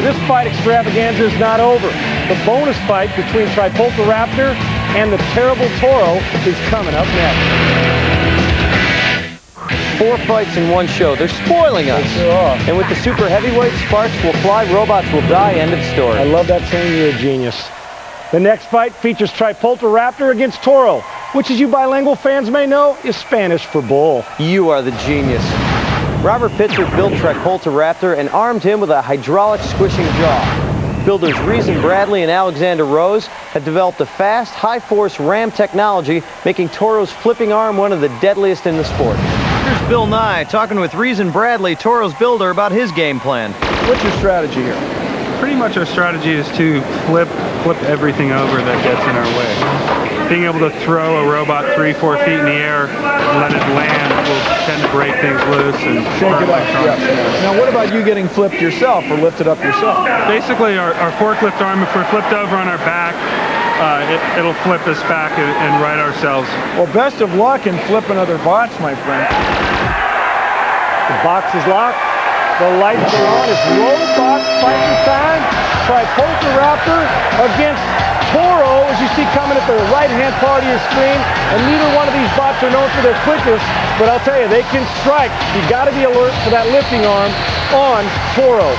you, this fight extravaganza is not over. The bonus fight between Tripoltaraptor and the terrible Toro is coming up next. 4 fights in one show. They're spoiling us. They sure are. And with the super heavyweight, sparks will fly, robots will die. End of story. I love that saying. You're a genius. The next fight features Tripoltaraptor against Toro, which, as you bilingual fans may know, is Spanish for bull. You are the genius. Robert Pitzer built Tripoltaraptor and armed him with a hydraulic squishing jaw. Builders Reason Bradley and Alexander Rose have developed a fast, high-force ram technology, making Toro's flipping arm one of the deadliest in the sport. Here's Bill Nye talking with Reason Bradley, Toro's builder, about his game plan. What's your strategy here? Pretty much our strategy is to flip everything over that gets in our way. Being able to throw a robot 3-4 feet in the air and let it land will tend to break things loose and Shake it up. Yeah. Now, what about you getting flipped yourself or lifted up yourself? Basically, our forklift arm, if we're flipped over on our back, it'll flip us back and right ourselves. Well, best of luck in flipping other bots, my friend. The box is locked. The lights are on. It's robot fighting time. Tripoltaraptor against Toro, as you see coming at the right-hand part of your screen. And neither one of these bots are known for their quickness, but I'll tell you, they can strike. You got to be alert for that lifting arm on Toro.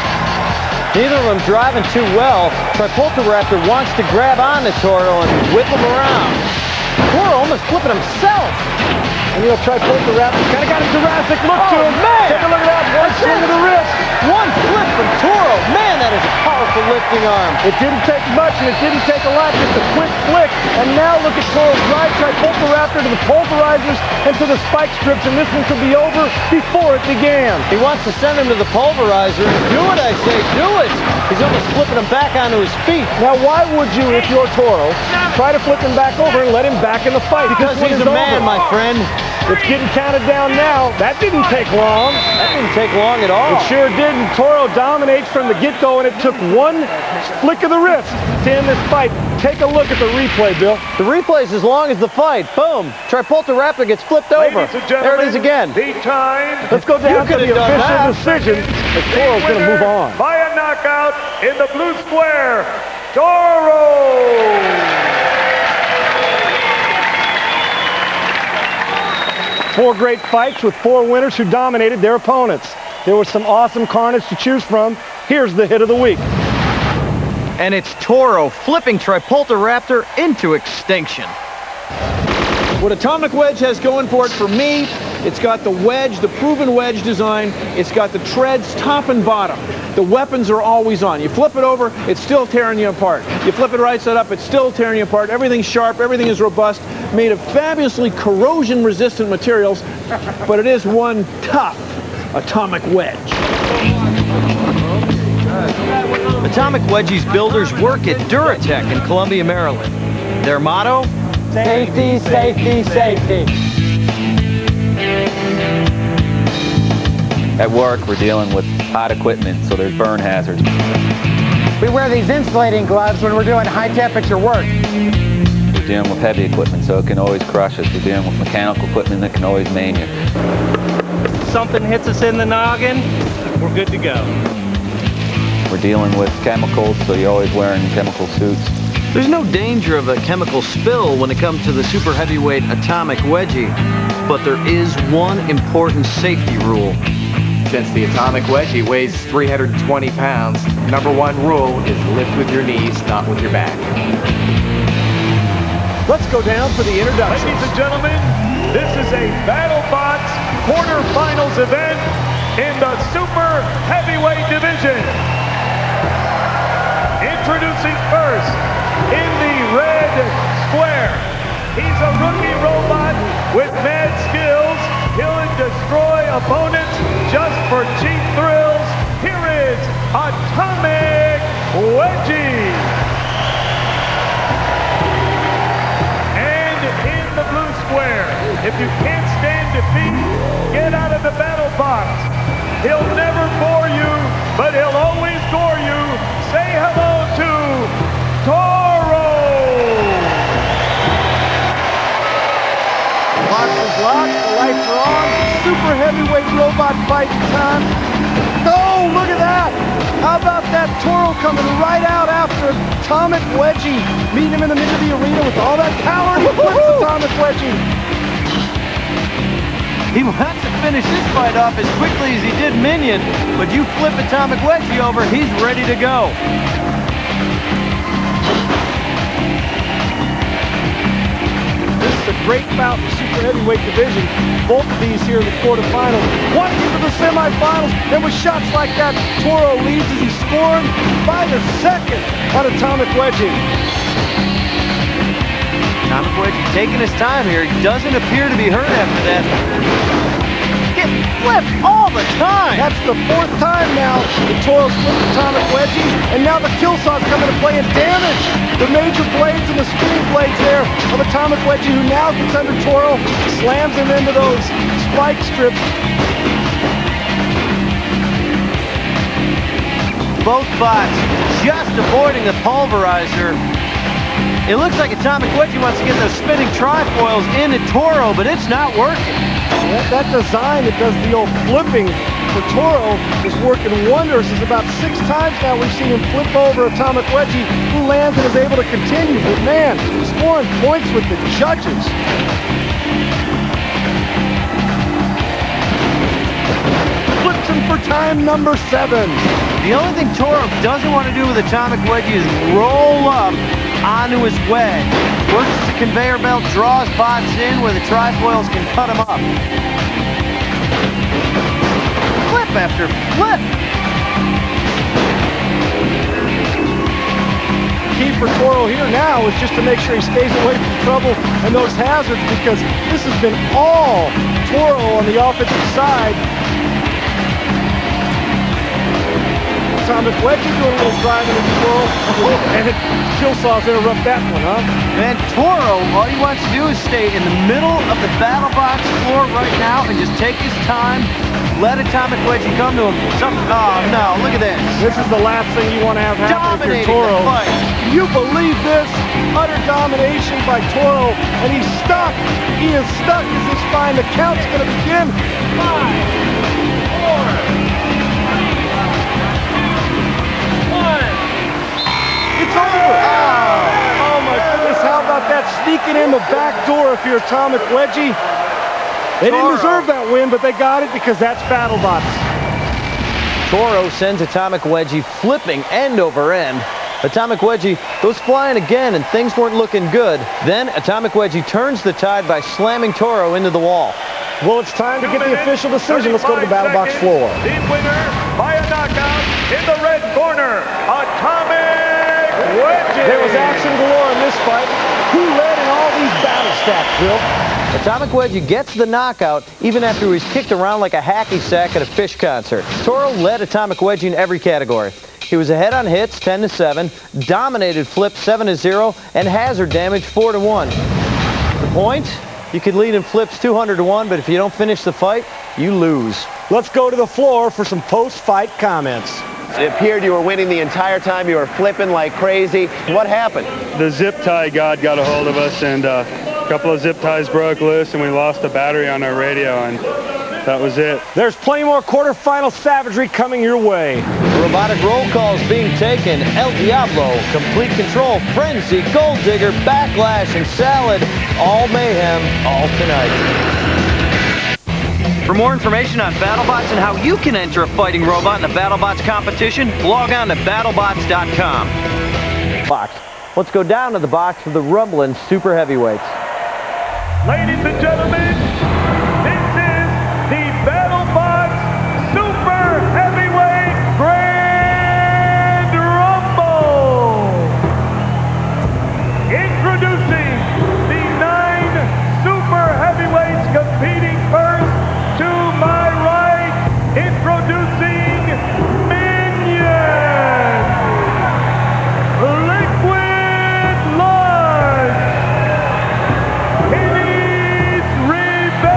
Neither of them driving too well. Tripoltaraptor wants to grab onto Toro and whip him around. Toro almost flipping himself. And you know, Tripoltaraptor kind of got a Jurassic look to him. Man. Take a look at that. One swing of the wrist. One flip from Toro. Man, that is a powerful lifting arm. It didn't take much, and it didn't take a lot. Just a quick flick. And now look at Toro drive Tripoltaraptor to the pulverizers and to the spike strips, and this one could be over before it began. He wants to send him to the pulverizer. Do it, I say, do it. He's almost flipping him back onto his feet. Now, why would you, if you're Toro, try to flip him back over and let him back in the fight? Because This one he's is a man, over. my friend. It's getting counted down now. That didn't take long. That didn't take long at all. It sure didn't. Toro dominates from the get-go, and it took one flick of the wrist to end this fight. Take a look at the replay, Bill. The replay's as long as the fight. Boom. Tripoltaraptor gets flipped over. There it is again. The time. Let's go down to could the have done official that. decision. As Toro's going to move on. By a knockout in the blue square, Toro. 4 great fights with 4 winners who dominated their opponents. There was some awesome carnage to choose from. Here's the hit of the week. And it's Toro flipping Tripoltaraptor into extinction. What Atomic Wedge has going for it, for me, it's got the wedge, the proven wedge design. It's got the treads top and bottom. The weapons are always on. You flip it over, it's still tearing you apart. You flip it right side up, it's still tearing you apart. Everything's sharp, everything is robust, made of fabulously corrosion-resistant materials, but it is one tough atomic wedge. Atomic Wedgie's builders work at Duratech in Columbia, Maryland. Their motto? Safety, safety, safety. At work, we're dealing with hot equipment, so there's burn hazards. We wear these insulating gloves when we're doing high-temperature work. We're dealing with heavy equipment, so it can always crush us. We're dealing with mechanical equipment that can always maim you. Something hits us in the noggin, we're good to go. We're dealing with chemicals, so you're always wearing chemical suits. There's no danger of a chemical spill when it comes to the super heavyweight Atomic Wedgie, but there is one important safety rule. Since the Atomic Wedgie weighs 320 pounds, number 1 rule is lift with your knees, not with your back. Let's go down for the introduction. Ladies and gentlemen, this is a BattleBots quarterfinals event in the super heavyweight division. Introducing first, in the red square, he's a rookie robot with mad skills. He'll destroy opponents just for cheap thrills. Here is Atomic Wedgie. And in the blue square, if you can't stand defeat, get out of the BattleBots. He'll never bore you, but he'll always gore you. Say hello to Toro. Box is locked, the lights are on. Super heavyweight robot fight time. Oh, look at that! How about that Toro coming right out after Atomic Wedgie. Meeting him in the middle of the arena with all that power. He flips Atomic Wedgie. He wants to finish this fight off as quickly as he did Minion, but you flip Atomic Wedgie over, he's ready to go. This is a great bout in the super heavyweight division. Both of these here in the quarterfinals. One into the semifinals, and with shots like that, Toro leads as he's scoring by the second on Atomic Wedgie. Atomic Wedgie taking his time here. He doesn't appear to be hurt after that. Getting flipped all the time. That's the fourth time now that Toro's flipped Atomic Wedgie, and now the kill saw's coming to play and damage the major blades and the spinning blades there of Atomic Wedgie, who now gets under Toro, slams him into those spike strips. Both bots just avoiding the pulverizer. It looks like Atomic Wedgie wants to get those spinning trifoils into Toro, but it's not working. That design that does the old flipping for Toro is working wonders. It's about 6 times now we've seen him flip over Atomic Wedgie, who lands and is able to continue. But man, scoring points with the judges. Flips him for time number 7. The only thing Toro doesn't want to do with Atomic Wedgie is roll up onto his wedge. Works the conveyor belt, draws bots in where the trifoils can cut him up. Flip after flip. Key for Toro here now is just to make sure he stays away from trouble and those hazards, because this has been all Toro on the offensive side. Atomic Wedgie doing a little driving into Toro, and kill saws interrupt that one, huh? Man, Toro, all he wants to do is stay in the middle of the BattleBots floor right now and just take his time, let Atomic Wedgie come to him. Oh no, look at this. This is the last thing you want to have happen if you're Dominating Toro. the fight. Can you believe this? Utter domination by Toro, and he's stuck. He is stuck as he's fine. The count's going to begin. 5, 4, 3, 2, 1. It's over. Oh my goodness, how about that? Sneaking in the back door if you're Atomic Wedgie. They didn't deserve that win, but they got it because that's BattleBots. Toro sends Atomic Wedgie flipping end over end. Atomic Wedgie goes flying again, and things weren't looking good. Then Atomic Wedgie turns the tide by slamming Toro into the wall. Well, it's time to get the official decision. Let's go to the BattleBots floor. The winner by a knockout in the red corner, Atomic Wedgie. There was action galore in this fight. Who led in all these battle stats, Bill? Atomic Wedgie gets the knockout even after he was kicked around like a hacky sack at a Fish concert. Toro led Atomic Wedgie in every category. He was ahead on hits 10-7, dominated flips 7-0, and hazard damage 4-1. The point? You could lead in flips 200-1, but if you don't finish the fight, you lose. Let's go to the floor for some post-fight comments. It appeared you were winning the entire time. You were flipping like crazy. What happened? The zip tie god got a hold of us, and a couple of zip ties broke loose, and we lost the battery on our radio, and that was it. There's plenty more quarterfinal savagery coming your way. Robotic roll calls being taken. El Diablo, Complete Control, Frenzy, Gold Digger, Backlash, and Salad. All mayhem, all tonight. For more information on BattleBots and how you can enter a fighting robot in the BattleBots competition, log on to BattleBots.com. Box. Let's go down to the box for the rumbling super heavyweights. Ladies and gentlemen, this is the BattleBots Super Heavyweight Grand Rumble. Introducing the 9 super heavyweights competing first. To my right, introducing Minion, Liquid Lunch, Kitty's Revenge.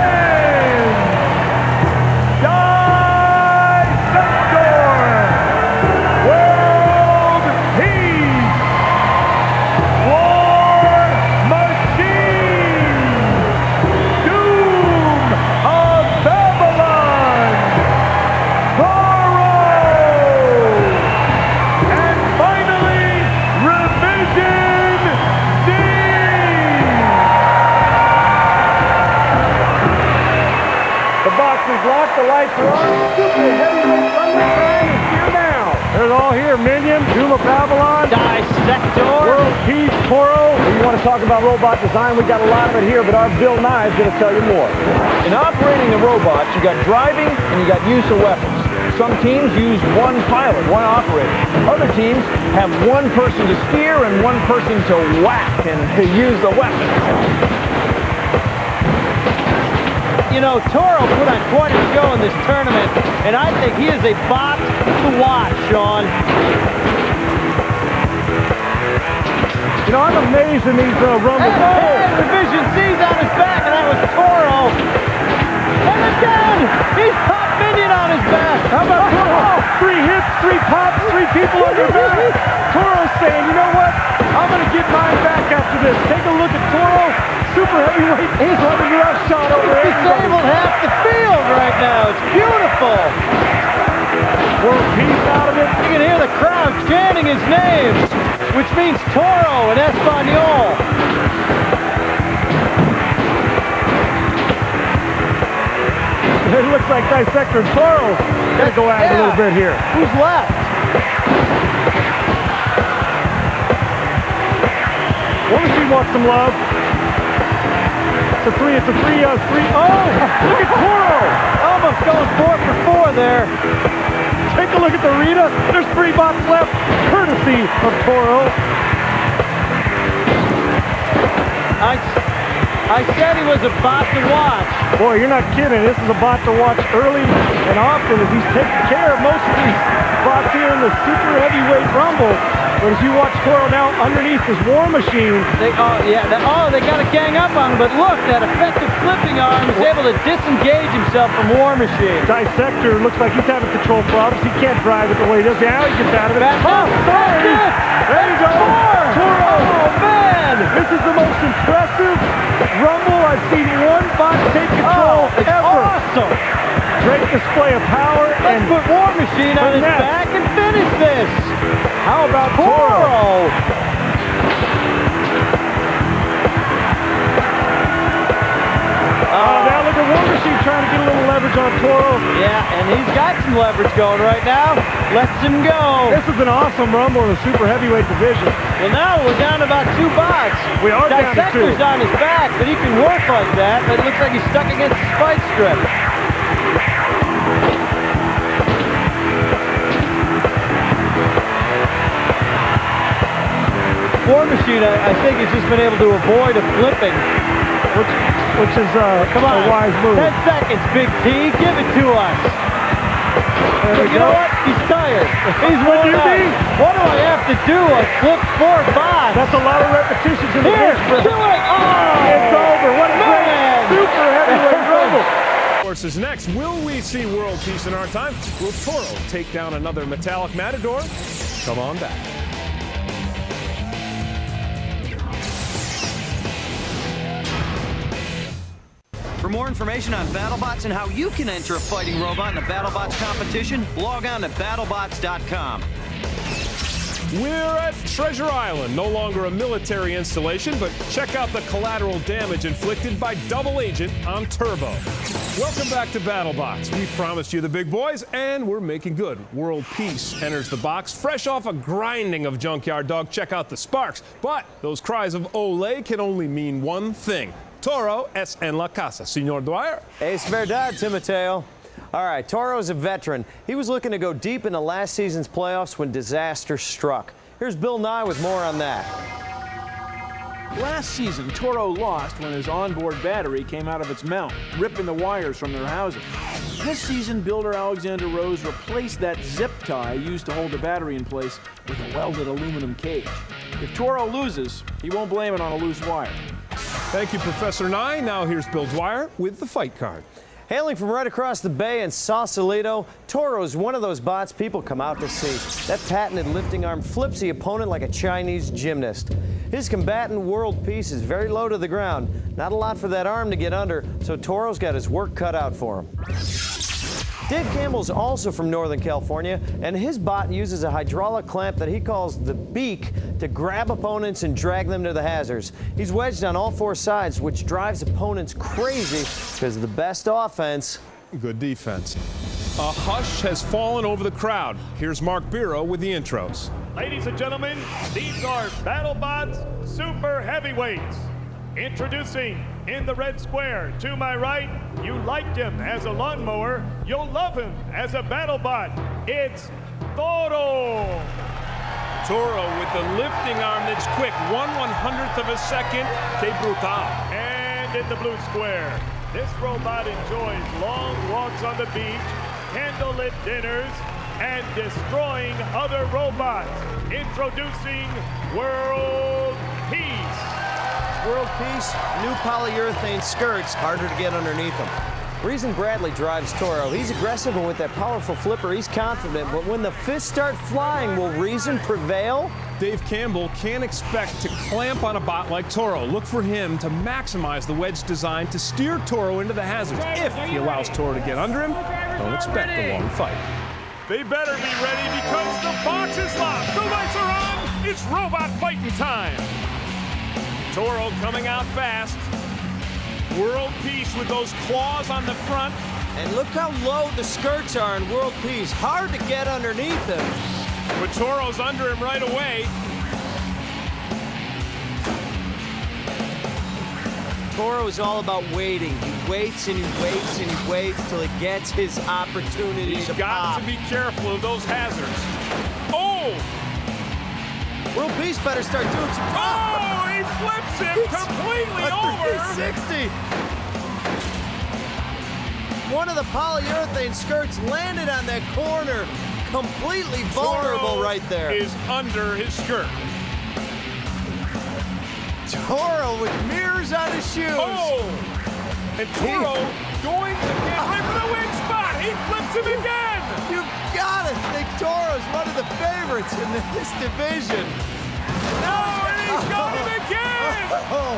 They're all here. Minion, Doom of Babylon, Dissector. World Peace, Toro. If you want to talk about robot design, we got a lot of it here, but our Bill Nye is going to tell you more. In operating a robot, you got driving and you got use of weapons. Some teams use one pilot, one operator. Other teams have one person to steer and one person to whack and to use the weapon. You know, Toro put on quite a show in this tournament, and I think he is a bot to watch, Sean. You know, I'm amazed in these rumbles. And Division C's on his back, and that was Toro. And again, he's popped Minion on his back. How about Toro? 3 hits, 3 pops, 3 people on your back. Toro's saying, you know what? I'm going to get mine back after this. Take a look at Toro. Super heavyweight. He's having a rough shot over He's everybody. disabled half the field right now. It's beautiful. World Peace out of it. You can hear the crowd chanting his name, which means Toro in Espanol. It looks like Dissector and Toro going to go at it a little bit here. Who's left? War Machine wants some love. It's a 3, Oh, look at Toro. Almost going 4 for 4 there. Take a look at the arena. There's 3 bots left, courtesy of Toro. I said he was a bot to watch. Boy, you're not kidding. This is a bot to watch early and often as he's taking care of most of these bots here in the super heavyweight rumble. But as you watch Toro now underneath his War Machine. They got to gang up on him. But look, that effective flipping arm is able to disengage himself from War Machine. Dissector looks like he's having control problems. He can't drive it the way he does. Now he gets out of it. Back up. Sorry. There you go. Toro. Oh, man. This is the most impressive rumble I've seen one bot take control It's ever. awesome. Great display of power. Let's And put War Machine on his back and finish this. how about Toro? Toro. Now look at War Machine trying to get a little leverage on Toro. Yeah, and he's got some leverage going right now. Lets him go. This is an awesome rumble in the super heavyweight division. Well, now we're down to about 2 bots. We are down to 2. Dissector's on his back, but he can work like that. But it looks like he's stuck against the spike strip. War Machine, I think, has just been able to avoid a flipping. Which is Come on. a wise move. 10 seconds, Big T. Give it to us. There we You go. know what? He's tired. He's worn you out. mean? What do I have to do? I flip 4 bots. That's a lot of repetitions in the Here, bench press. do it. Oh, It's over. What a great man. super heavyweight rumble. Course next. Will we see world peace in our time? Will Toro take down another metallic matador? Come on back. For more information on BattleBots and how you can enter a fighting robot in the BattleBots competition, log on to BattleBots.com. We're at Treasure Island, no longer a military installation, but check out the collateral damage inflicted by Double Agent on Turbo. Welcome back to BattleBots. We promised you the big boys, and we're making good. World Peace enters the box, fresh off a grinding of Junkyard Dog. Check out the sparks. But those cries of Olé can only mean one thing. Toro es en la casa. Senor Dwyer. Es verdad, Timoteo. All right, Toro's a veteran. He was looking to go deep into last season's playoffs when disaster struck. Here's Bill Nye with more on that. Last season, Toro lost when his onboard battery came out of its mount, ripping the wires from their housing. This season, builder Alexander Rose replaced that zip tie used to hold the battery in place with a welded aluminum cage. If Toro loses, he won't blame it on a loose wire. Thank you, Professor Nye. Now here's Bill Dwyer with the fight card. Hailing from right across the bay in Sausalito, Toro's one of those bots people come out to see. That patented lifting arm flips the opponent like a Chinese gymnast. His combatant World Peace is very low to the ground. Not a lot for that arm to get under, so Toro's got his work cut out for him. Dave Campbell's also from Northern California, and his bot uses a hydraulic clamp that he calls the beak to grab opponents and drag them to the hazards. He's wedged on all 4 sides, which drives opponents crazy because the best offense, good defense. A hush has fallen over the crowd. Here's Mark Biro with the intros. Ladies and gentlemen, these are BattleBots Super Heavyweights. Introducing in the red square, to my right, you liked him as a lawnmower, you'll love him as a BattleBot. It's Toro. Toro with the lifting arm that's quick, 1/100th of a second. Que brutal. And in the blue square, this robot enjoys long walks on the beach, candlelit dinners, and destroying other robots. Introducing World Peace. World Peace, new polyurethane skirts, harder to get underneath them. Reason Bradley drives Toro. He's aggressive, and with that powerful flipper, he's confident. But when the fists start flying, will reason prevail? Dave Campbell can't expect to clamp on a bot like Toro. Look for him to maximize the wedge design to steer Toro into the hazards. If he allows Toro to get under him, don't expect a long fight. They better be ready because the box is locked. The lights are on. It's robot fighting time. Toro coming out fast. World Peace with those claws on the front. And look how low the skirts are in World Peace. Hard to get underneath them. But Toro's under him right away. Toro is all about waiting. He waits and he waits and he waits till he gets his opportunity He's to got pop. to be careful of those hazards. Oh! World Peace better start doing some. Oh, he flips him completely over. 360. One of the polyurethane skirts landed on that corner. Completely vulnerable Toro right there. Is under his skirt. Toro with mirrors on his shoes. Oh! And Toro going to get right for the win spot. He flips him again. You've got to think Toro's one of the favorites in this division. No, and he's got him again. Oh,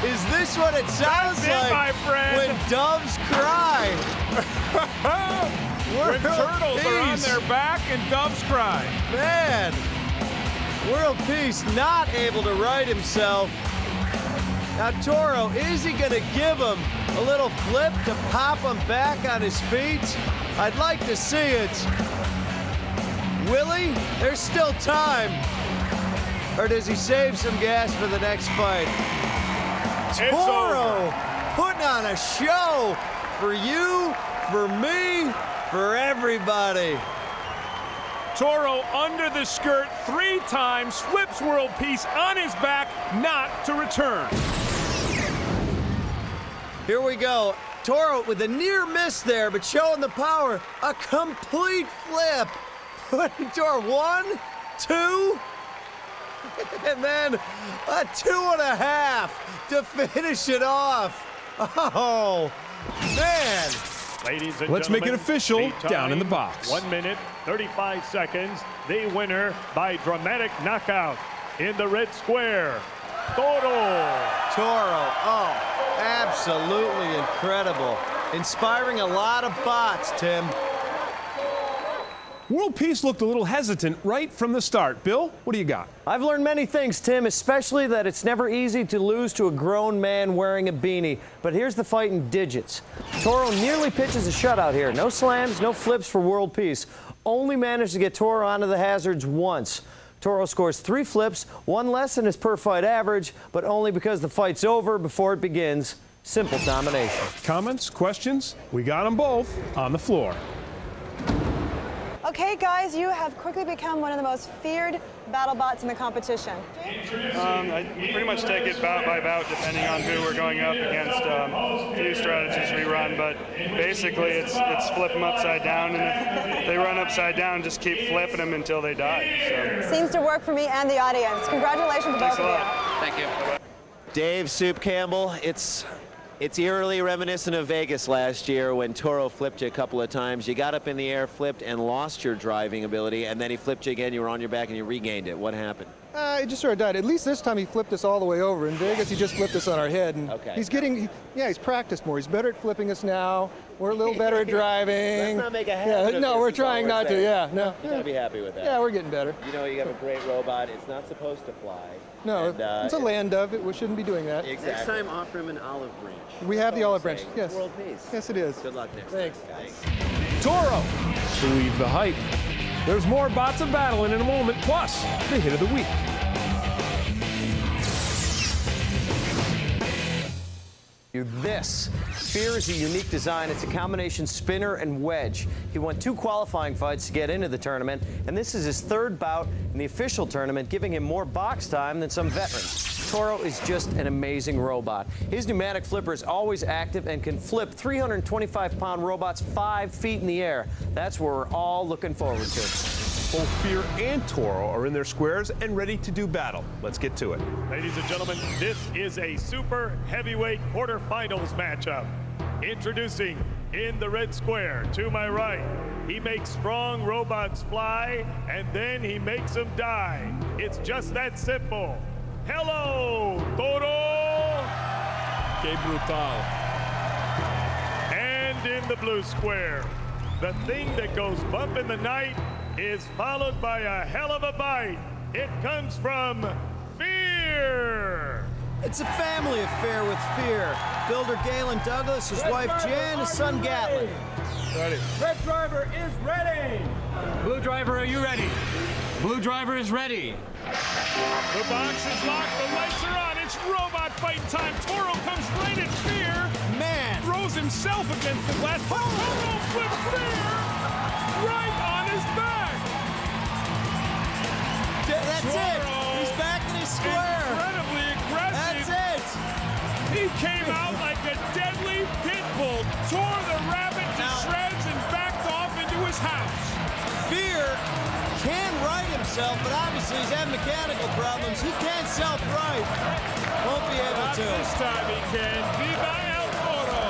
is this what it sounds That's it, like my friend. when doves cry? When turtles are on their back and doves cry. Man, World Peace not able to right himself. Now Toro, is he gonna give him a little flip to pop him back on his feet? I'd like to see it. Will he? There's still time. Or does he save some gas for the next fight? Toro putting on a show for you, for me, for everybody. Toro under the skirt 3 times, flips World Peace on his back, not to return. Here we go. Toro with a near miss there, but showing the power. A complete flip. Putting Toro 1, 2, and then a 2.5 to finish it off. Oh, man. Ladies and Let's make it gentlemen, official the time, down in the box. 1 minute, 35 seconds. The winner by dramatic knockout in the red square, Toro. Toro, oh, absolutely incredible. Inspiring a lot of bots, Tim. World Peace looked a little hesitant right from the start. Bill, what do you got? I've learned many things, Tim, especially that it's never easy to lose to a grown man wearing a beanie. But here's the fight in digits. Toro nearly pitches a shutout here. No slams, no flips for World Peace. Only managed to get Toro onto the hazards once. Toro scores 3 flips, 1 less than his per-fight average, but only because the fight's over before it begins. Simple domination. Comments, questions? We got them both on the floor. Okay, guys, you have quickly become one of the most feared BattleBots in the competition. I pretty much take it bout by bout depending on who we're going up against. A few strategies we run, but basically it's flip them upside down, and if they run upside down, just keep flipping them until they die. So. Seems to work for me and the audience. Congratulations to both of you. Thank you. Dave Soup Campbell, it's eerily reminiscent of Vegas last year when Toro flipped you a couple of times. You got up in the air, flipped, and lost your driving ability, and then he flipped you again. You were on your back, and you regained it. What happened? It just sort of died. At least this time he flipped us all the way over. In Vegas, he just flipped us on our head. And he's getting, he's practiced more. He's better at flipping us now. We're a little better at driving. Let's not make a habit of no, this, we're is trying all not saying. to. Yeah, no. You gotta be happy with that. Yeah, we're getting better. You know, you have a great robot. It's not supposed to fly. No, and, it's a land dove. We shouldn't be doing that. Exactly. Next time, offer him an olive branch. We have the olive branch. Yes. World Peace. Yes, it is. Good luck next Thanks. time, guys. Toro. Believe the hype. There's more Bots of Battle in a moment, plus the hit of the week. This Fear is a unique design. It's a combination spinner and wedge. He won 2 qualifying fights to get into the tournament, and this is his 3rd bout in the official tournament, giving him more box time than some veterans. Toro is just an amazing robot. His pneumatic flipper is always active and can flip 325-pound robots 5 feet in the air. That's what we're all looking forward to. Both Fear and Toro are in their squares and ready to do battle. Let's get to it. Ladies and gentlemen, this is a super heavyweight quarterfinals matchup. Introducing in the red square to my right, he makes strong robots fly and then he makes them die. It's just that simple. Hello, Toro! Que brutal. And in the blue square, the thing that goes bump in the night is followed by a hell of a bite. It comes from Fear. It's a family affair with Fear. Builder Galen Douglas, his wife Jan, his son Gatlin. Ready. Red driver is ready. Blue driver, are you ready? Blue driver is ready. The box is locked, the lights are on, it's robot fight time. Toro comes right at Fear. Man. Throws himself against the glass. Toro flips Fear right on his back. That's Toro, it. He's back in his square. Incredibly aggressive. That's it. He came out like a deadly pit bull, tore the rabbit to shreds and backed off into his house. Fear can right himself, but obviously he's had mechanical problems. He can't self-right. Won't be able Not to. This time he can. Viva El Toro.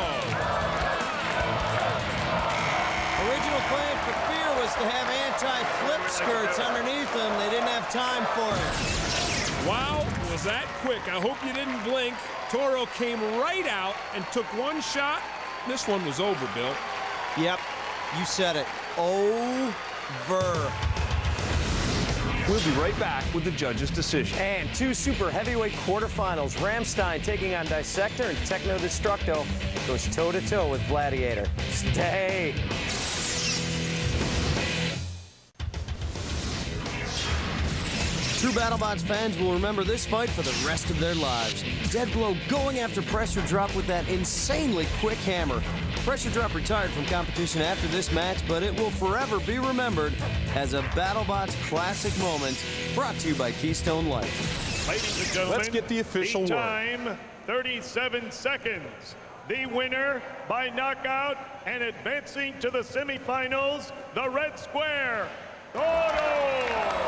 Original plan for Fear was to have anti-flip skirts underneath him. They didn't have time for it. Wow, was that quick. I hope you didn't blink. Toro came right out and took one shot. This one was over, Bill. Yep, you said it. Over. We'll be right back with the judge's decision. And 2 super heavyweight quarterfinals. Ramstein taking on Dissector, and Techno Destructo goes toe-to-toe with Gladiator. Stay. True BattleBots fans will remember this fight for the rest of their lives. Dead Blow going after Pressure Drop with that insanely quick hammer. Pressure Drop retired from competition after this match, but it will forever be remembered as a BattleBots classic moment, brought to you by Keystone Light. Ladies and gentlemen, let's get the official word. Time, 37 seconds. The winner by knockout and advancing to the semifinals, the red square, Toro!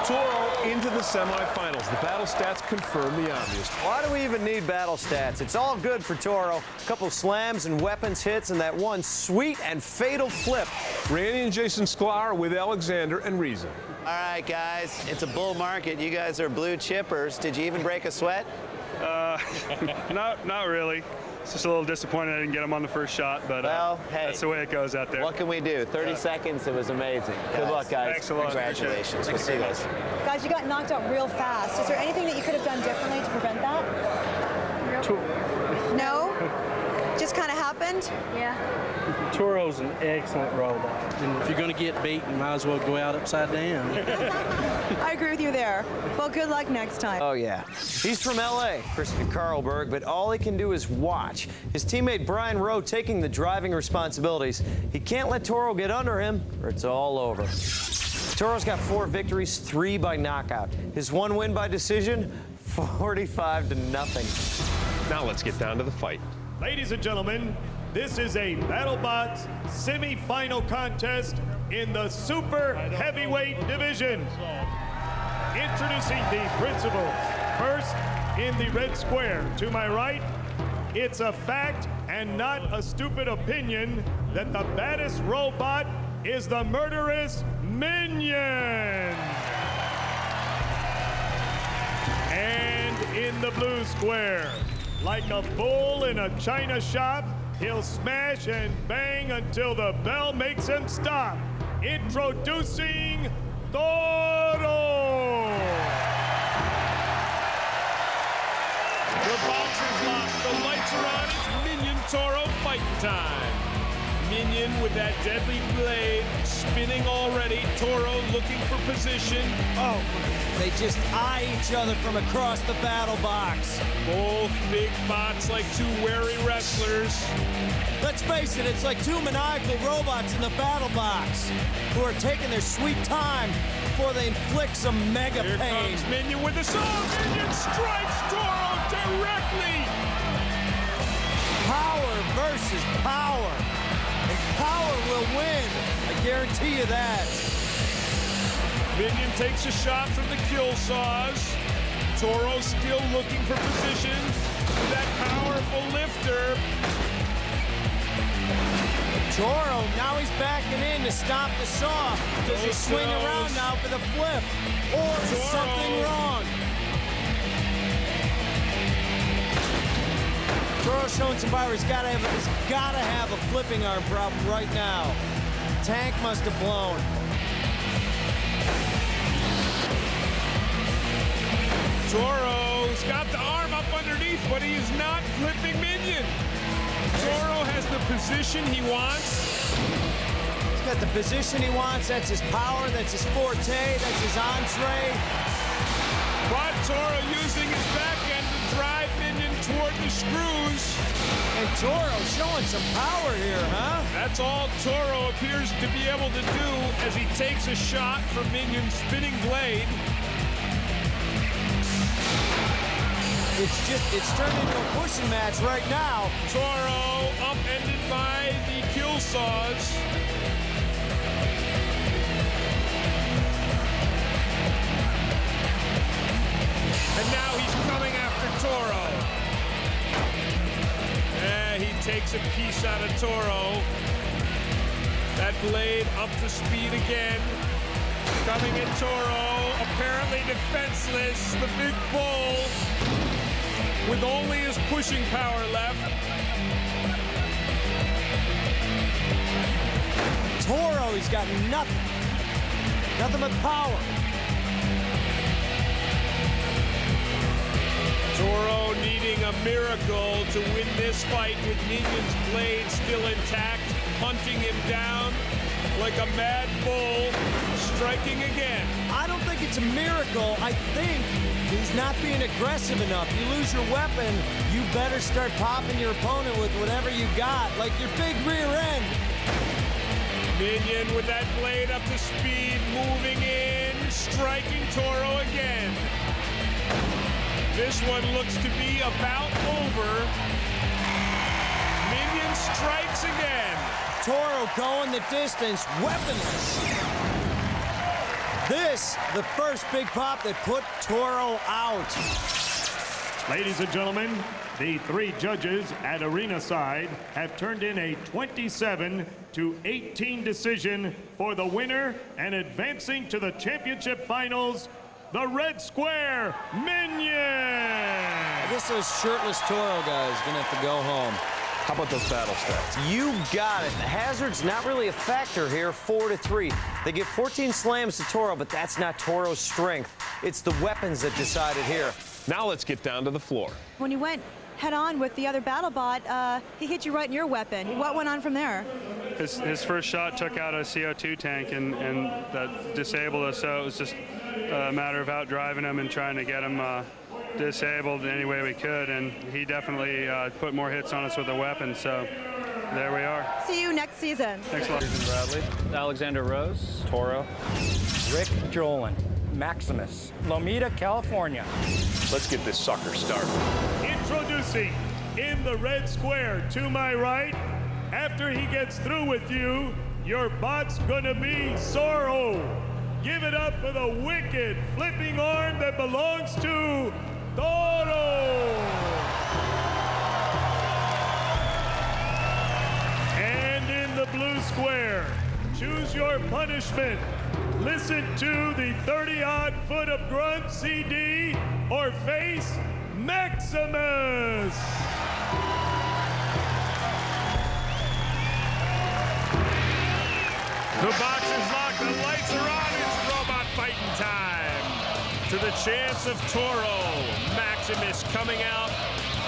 Toro into the semifinals. The battle stats confirm the obvious. Why do we even need battle stats? It's all good for Toro. A couple slams and weapons hits and that one sweet and fatal flip. Randy and Jason Sklar with Alexander and Reason. All right, guys, it's a bull market. You guys are blue chippers. Did you even break a sweat? Not really. It's just a little disappointed I didn't get him on the first shot, but well, hey, that's the way it goes out there. What can we do? 30 seconds, it was amazing. Good luck, guys. Thanks a lot. Congratulations. We'll see you guys. Guys, you got knocked out real fast. Is there anything that you could have done differently to prevent that? No? Just kind of happened? Yeah. Toro's an excellent robot. And if you're going to get beaten, you might as well go out upside down. I agree with you there. Well, good luck next time. Oh, yeah. He's from L.A., Christian Carlberg, but all he can do is watch. His teammate Brian Rowe taking the driving responsibilities. He can't let Toro get under him, or it's all over. Toro's got 4 victories, 3 by knockout. His 1 win by decision, 45-0. Now let's get down to the fight. Ladies and gentlemen, this is a BattleBots semi-final contest in the super heavyweight division. Introducing the principals. First, in the red square to my right, it's a fact and not a stupid opinion that the baddest robot is the murderous Minion. And in the blue square, like a bull in a china shop, he'll smash and bang until the bell makes him stop. Introducing Toro! The box is locked, the lights are on, it's Minion Toro fight time. Minion with that deadly blade, spinning already. Toro looking for position. Oh, they just eye each other from across the battle box. Both big bots like two wary wrestlers. Let's face it, it's like two maniacal robots in the battle box who are taking their sweet time before they inflict some mega Here pain. Comes Minion with the saw. Minion strikes Toro directly. Power versus power. And power will win. I guarantee you that. Minion takes a shot from the kill saws. Toro still looking for position with that powerful lifter. Toro, now he's backing in to stop the saw. Does he swing around now for the flip? Or is something wrong? Toro's showing some power. He's gotta have a flipping arm problem right now. Tank must have blown. Toro's got the arm up underneath, but he is not flipping Minion. Toro has the position he wants. He's got the position he wants. That's his power. That's his forte. That's his entree. But Toro using his back end to drive Minion toward the screws. And Toro showing some power here, huh? That's all Toro appears to be able to do as he takes a shot from Minion's spinning blade. It's turned into a pushing match right now. Toro upended by the kill saws. And now he's coming after Toro. He takes a piece out of Toro. That blade up to speed again. Coming at Toro, apparently defenseless. The big bull with only his pushing power left. Toro, he's got nothing. Nothing but power. Toro needing a miracle to win this fight with Minion's blade still intact, hunting him down like a mad bull, striking again. I don't think it's a miracle. I think he's not being aggressive enough. You lose your weapon, you better start popping your opponent with whatever you got, like your big rear end. Minion with that blade up to speed, moving in, striking Toro again. This one looks to be about over. Minion strikes again. Toro going the distance, weaponless. This, the first big pop that put Toro out. Ladies and gentlemen, the three judges at arena side have turned in a 27-18 decision for the winner and advancing to the championship finals, the Red Square Minion. I guess those shirtless Toro guys are gonna have to go home. How about those battle stats? You got it. The hazard's not really a factor here, 4-3. They give 14 slams to Toro, but that's not Toro's strength. It's the weapons that decided here. Now let's get down to the floor. When you went head-on with the other BattleBot, he hit you right in your weapon. What went on from there? His first shot took out a CO2 tank and that disabled us, so it was just a matter of out-driving him and trying to get him disabled any way we could, and he definitely put more hits on us with the weapon, so there we are. See you next season. Thanks a lot. Bradley, Alexander Rose, Toro, Rick Jolin, Maximus, Lomita, California. let's get this sucker started. Introducing in the Red Square to my right, after he gets through with you, your bot's gonna be Toro. Give it up for the wicked flipping arm that belongs to Toro. And in the blue square, choose your punishment. Listen to the 30-odd foot of grunt CD or face Maximus. The box is locked, the lights are on, it's robot fighting time. To the chance of Toro, Maximus coming out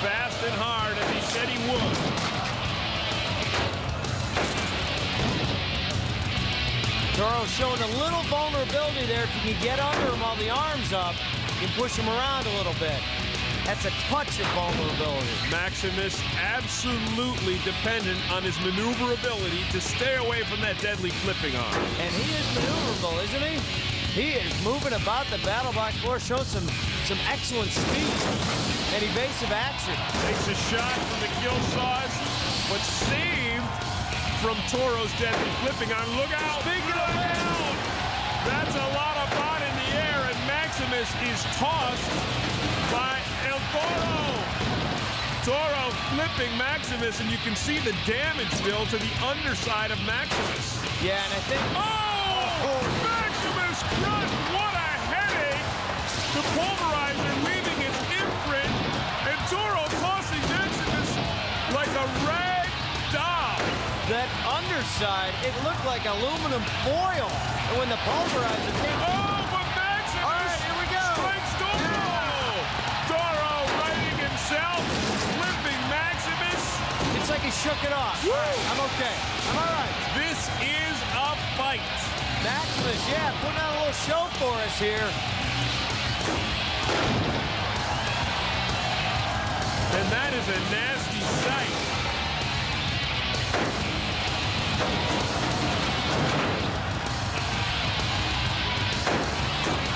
fast and hard as he said he would. Toro's showing a little vulnerability there. If you can get under him while the arm's up, you can push him around a little bit. That's a touch of vulnerability. Maximus absolutely dependent on his maneuverability to stay away from that deadly flipping arm. And he is maneuverable, isn't he? He is moving about the BattleBot floor, showing some excellent speed and evasive action. Takes a shot from the kill saws, but saved from Toro's deadly flipping arm. Look out! Speaking of down, that's a lot of bot in the air, and Maximus is tossed by El Toro. Toro flipping Maximus, and you can see the damage still to the underside of Maximus. Yeah, and I think... Oh! Maximus crushed! What a headache! The pulverizer leaving its imprint, and Toro tossing Maximus like a rag doll. That underside, it looked like aluminum foil. And when the pulverizer came... Oh, but Maximus! All right, here we go. Strikes Toro! Toro righting himself, flipping Maximus. It's like he shook it off. All right, I'm okay. I'm all right. This is a fight. Maximus, yeah, putting on a little show for us here. And that is a nasty sight.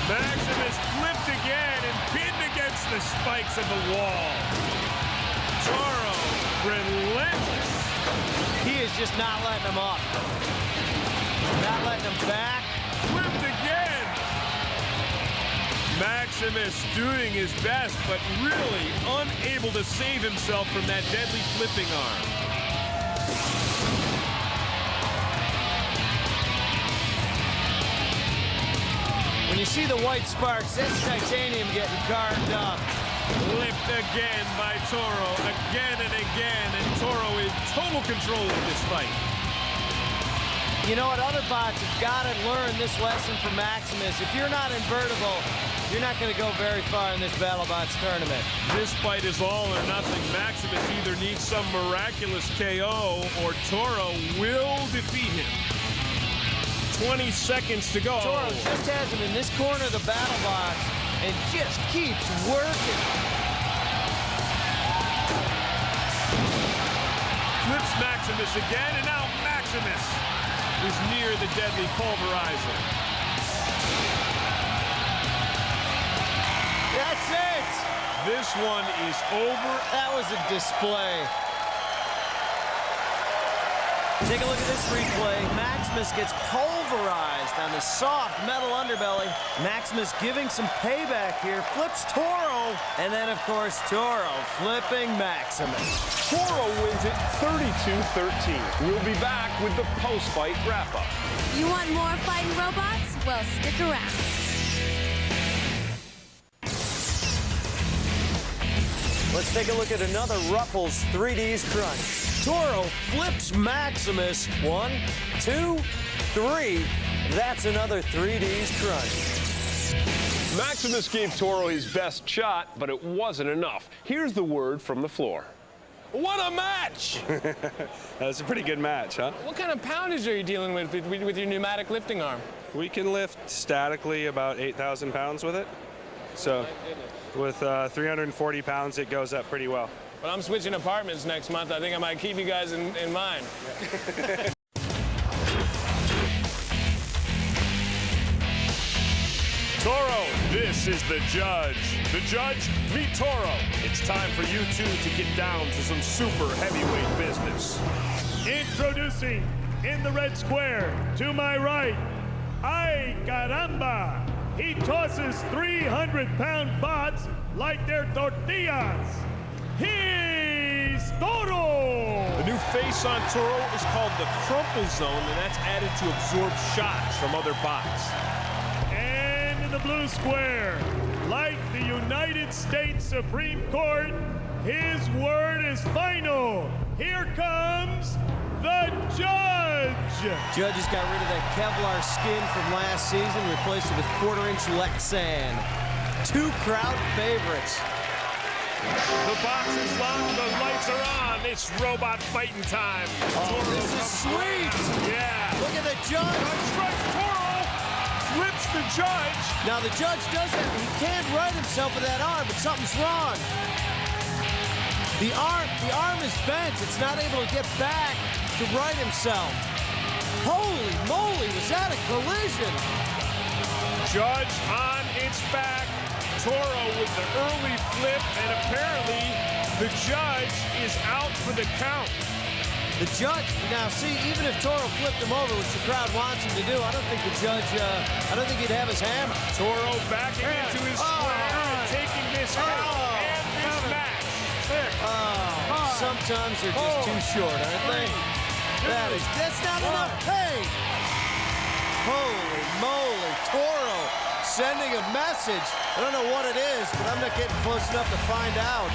Maximus flipped again and pinned against the spikes of the wall. Toro, relentless. He is just not letting him up. Not letting him back. Flipped again. Maximus doing his best, but really unable to save himself from that deadly flipping arm. When you see the white sparks, that's titanium getting carved up. Flipped again by Toro, again and again, and Toro in total control of this fight. You know what, other bots have got to learn this lesson from Maximus. If you're not invertible, you're not going to go very far in this BattleBots tournament. This fight is all or nothing. Maximus either needs some miraculous KO or Toro will defeat him. 20 seconds to go. Toro just has him in this corner of the BattleBots and just keeps working. Flips Maximus again, and now Maximus is near the deadly pulverizer. That's it! This one is over. That was a display. Take a look at this replay. Maximus gets pulverized on the soft metal underbelly. Maximus giving some payback here, flips Toro, and then, of course, Toro flipping Maximus. Toro wins it 32-13. We'll be back with the post-fight wrap-up. You want more fighting robots? Well, stick around. Let's take a look at another Ruffles 3Ds crunch. Toro flips Maximus. 1, 2, 3. That's another 3Ds crunch. Maximus gave Toro his best shot, but it wasn't enough. Here's the word from the floor. What a match! That's a pretty good match, huh? What kind of poundage are you dealing with your pneumatic lifting arm? We can lift statically about 8,000 pounds with it. So with 340 pounds, it goes up pretty well. But I'm switching apartments next month. I think I might keep you guys in mind. Toro, this is the judge. The judge, meet Toro. It's time for you two to get down to some super heavyweight business. Introducing in the red square, to my right, ay caramba. He tosses 300-pound bots like they're tortillas. He's Toro! The new face on Toro is called the crumple zone, and that's added to absorb shots from other bots. And in the blue square, like the United States Supreme Court, his word is final. Here comes the judge. Judge has got rid of that Kevlar skin from last season, replaced it with 1/4-inch Lexan. 2 crowd favorites. The box is locked, the lights are on. It's robot fighting time. Oh, this is sweet. Yeah. Look at the judge. Strikes Toro. Flips the judge. Now the judge does that. He can't right himself with that arm, but something's wrong. The arm is bent. It's not able to get back to right himself. Holy moly, was that a collision? Judge on its back. Toro with the early flip, and apparently the judge is out for the count. The judge, now see, even if Toro flipped him over, which the crowd wants him to do, I don't think the judge, I don't think he'd have his hammer. Toro backing into his square and taking this out and this match. Sometimes they're just too short, aren't they? That's not enough. Hey! Holy moly, Toro sending a message. I don't know what it is, but I'm not getting close enough to find out.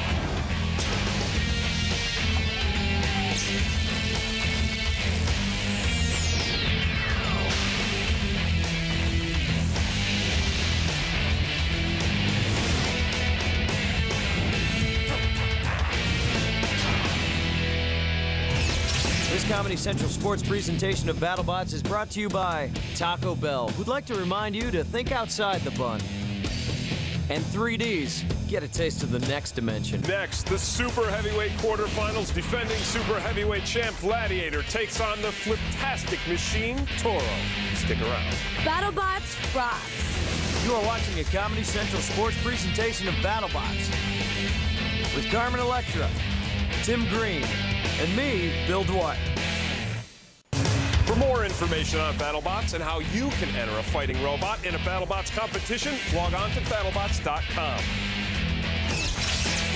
This Comedy Central sports presentation of BattleBots is brought to you by Taco Bell, who'd like to remind you to think outside the bun. And 3Ds, get a taste of the next dimension. Next, the super heavyweight quarterfinals. Defending super heavyweight champ Gladiator takes on the fliptastic machine Toro. Stick around. BattleBots rocks. You are watching a Comedy Central sports presentation of BattleBots with Carmen Electra, Tim Green, and me, Bill Dwyer. For more information on BattleBots and how you can enter a fighting robot in a BattleBots competition, log on to BattleBots.com.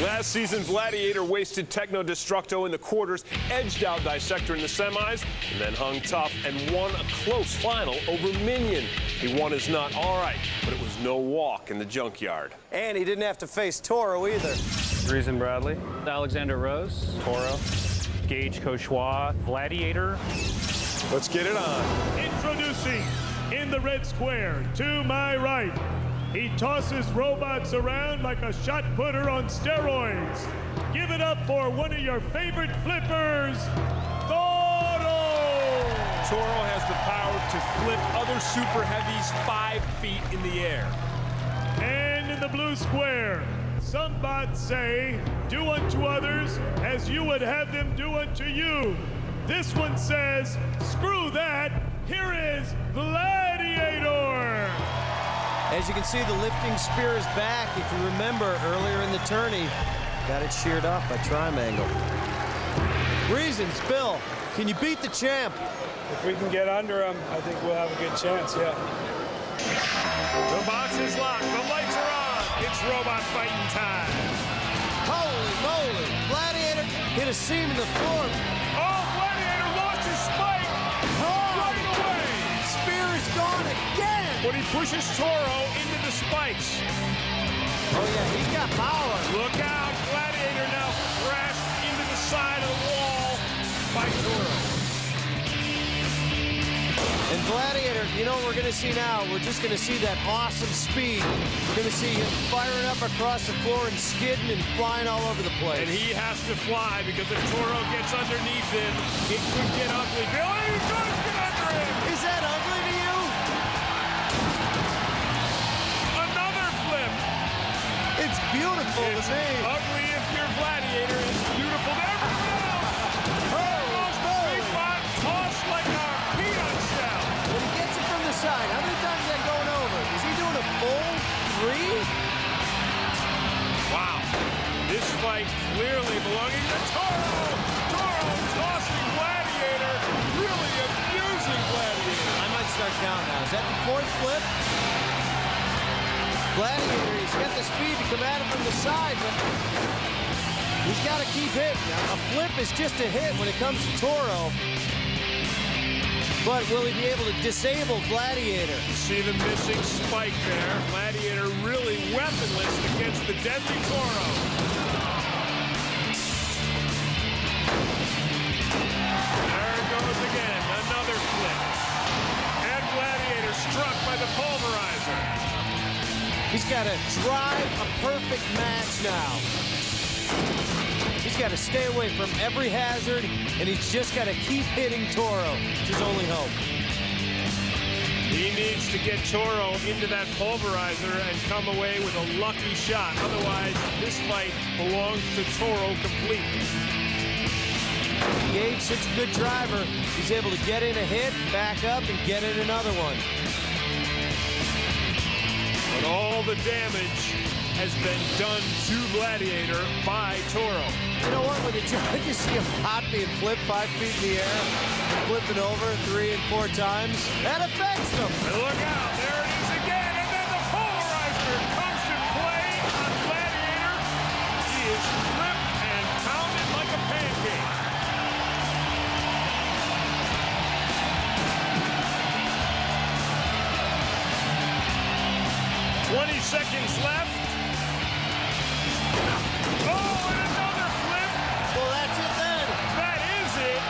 Last season, Gladiator wasted Techno Destructo in the quarters, edged out Dissector in the semis, and then hung tough and won a close final over Minion. He won his nut all right, but it was no walk in the junkyard. And he didn't have to face Toro either. Reason Bradley, Alexander Rose, Toro, Gage Cauchois, Gladiator. Let's get it on. Introducing in the red square, to my right, he tosses robots around like a shot putter on steroids. Give it up for one of your favorite flippers, Toro! Toro has the power to flip other super heavies 5 feet in the air. And in the blue square, some bots say, do unto others as you would have them do unto you. This one says, screw that, here is Gladiator. As you can see, the lifting spear is back. If you remember, earlier in the tourney, got it sheared off by Triangle. Reasons, Bill, can you beat the champ? If we can get under him, I think we'll have a good chance, yeah. The box is locked, the lights are on. It's robot fighting time. Holy moly, Gladiator hit a seam in the floor. Oh, Gladiator lost his spike right away. Spear is gone again. But he pushes Toro into the spikes. Oh yeah, he's got power. Look out, Gladiator now crashed into the side of the wall by Toro. And Gladiator, you know what we're going to see now? We're just going to see that awesome speed. We're going to see him firing up across the floor and skidding and flying all over the place. And he has to fly because if Toro gets underneath him, it could get ugly. Billy, he does get under him! Is that ugly to you? Another flip! It's beautiful to me. Ugly if you're Gladiator, it's beautiful to everyone else! Tossed like a peanut shell! When he gets it from the side, how many times is that going over? Is he doing a full 3? Wow. This fight clearly belonging to Toro. Toro tossing Gladiator, really abusing Gladiator. I might start counting now. Is that the 4th flip? Gladiator, he's got the speed to come at him from the side, but he's got to keep hitting. Now, a flip is just a hit when it comes to Toro. But will he be able to disable Gladiator? See the missing spike there. Gladiator really weaponless against the deadly Toro. There it goes again. Another flip. And Gladiator struck by the pulverizer. He's got to drive a perfect match now. He's got to stay away from every hazard, and he's just got to keep hitting Toro. It's his only hope. He needs to get Toro into that pulverizer and come away with a lucky shot. Otherwise, this fight belongs to Toro completely. Gage, such a good driver. He's able to get in a hit, back up, and get in another one. But all the damage has been done to Gladiator by Toro. You know what? When the judges see him hot being flipped 5 feet in the air, flipping over 3 and 4 times, that affects them. And look out, there it is again, and then the pulverizer comes to play on Gladiator. He is flipped and pounded like a pancake. Seconds left. Oh, and another flip. Well, that's it then. That is it.